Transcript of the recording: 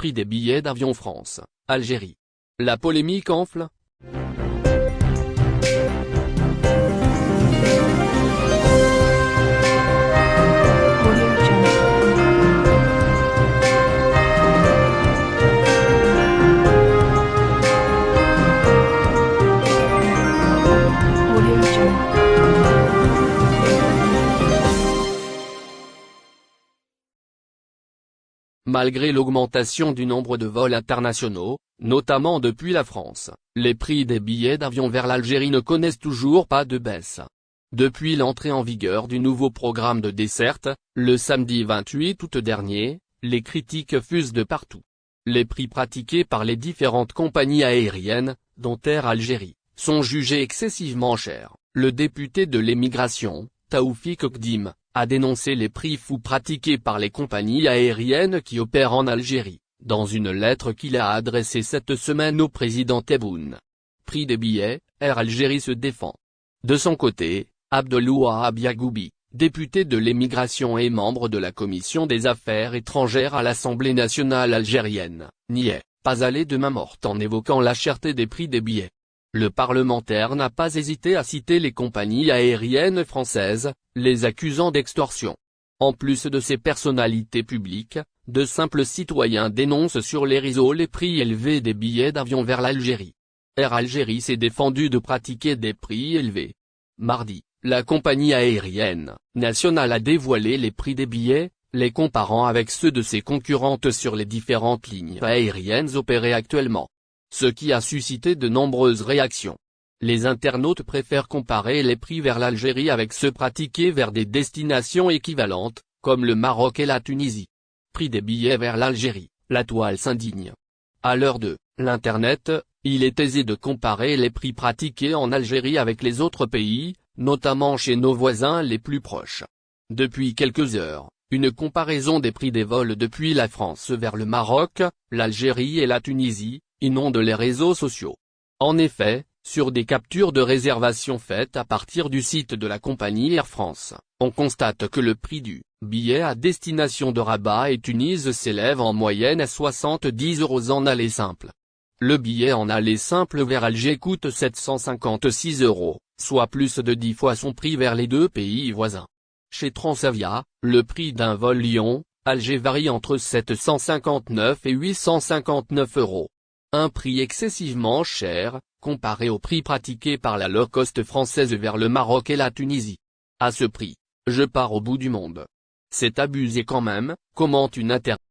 Prix des billets d'avion France, Algérie. La polémique enfle. Malgré l'augmentation du nombre de vols internationaux, notamment depuis la France, les prix des billets d'avion vers l'Algérie ne connaissent toujours pas de baisse. Depuis l'entrée en vigueur du nouveau programme de desserte, le samedi 28 août dernier, les critiques fusent de partout. Les prix pratiqués par les différentes compagnies aériennes, dont Air Algérie, sont jugés excessivement chers. Le député de l'émigration, Taoufik Okdim, a dénoncé les prix fous pratiqués par les compagnies aériennes qui opèrent en Algérie, dans une lettre qu'il a adressée cette semaine au président Tebboune. Prix des billets, Air Algérie se défend. De son côté, Abdelwahab Yagoubi, député de l'émigration et membre de la commission des affaires étrangères à l'Assemblée nationale algérienne, n'y est pas allé de main morte en évoquant la cherté des prix des billets. Le parlementaire n'a pas hésité à citer les compagnies aériennes françaises, les accusant d'extorsion. En plus de ces personnalités publiques, de simples citoyens dénoncent sur les réseaux les prix élevés des billets d'avion vers l'Algérie. Air Algérie s'est défendu de pratiquer des prix élevés. Mardi, la compagnie aérienne nationale a dévoilé les prix des billets, les comparant avec ceux de ses concurrentes sur les différentes lignes aériennes opérées actuellement. Ce qui a suscité de nombreuses réactions. Les internautes préfèrent comparer les prix vers l'Algérie avec ceux pratiqués vers des destinations équivalentes, comme le Maroc et la Tunisie. Prix des billets vers l'Algérie, la toile s'indigne. À l'heure de l'Internet, il est aisé de comparer les prix pratiqués en Algérie avec les autres pays, notamment chez nos voisins les plus proches. Depuis quelques heures, une comparaison des prix des vols depuis la France vers le Maroc, l'Algérie et la Tunisie, inonde les réseaux sociaux. En effet, sur des captures de réservation faites à partir du site de la compagnie Air France, on constate que le prix du billet à destination de Rabat et Tunis s'élève en moyenne à 70 € en aller simple. Le billet en aller simple vers Alger coûte 756 €, soit plus de 10 fois son prix vers les deux pays voisins. Chez Transavia, le prix d'un vol Lyon-Alger varie entre 759 et 859 €. Un prix excessivement cher, comparé au prix pratiqué par la low-cost française vers le Maroc et la Tunisie. À ce prix, je pars au bout du monde. C'est abusé quand même, commente une internaute.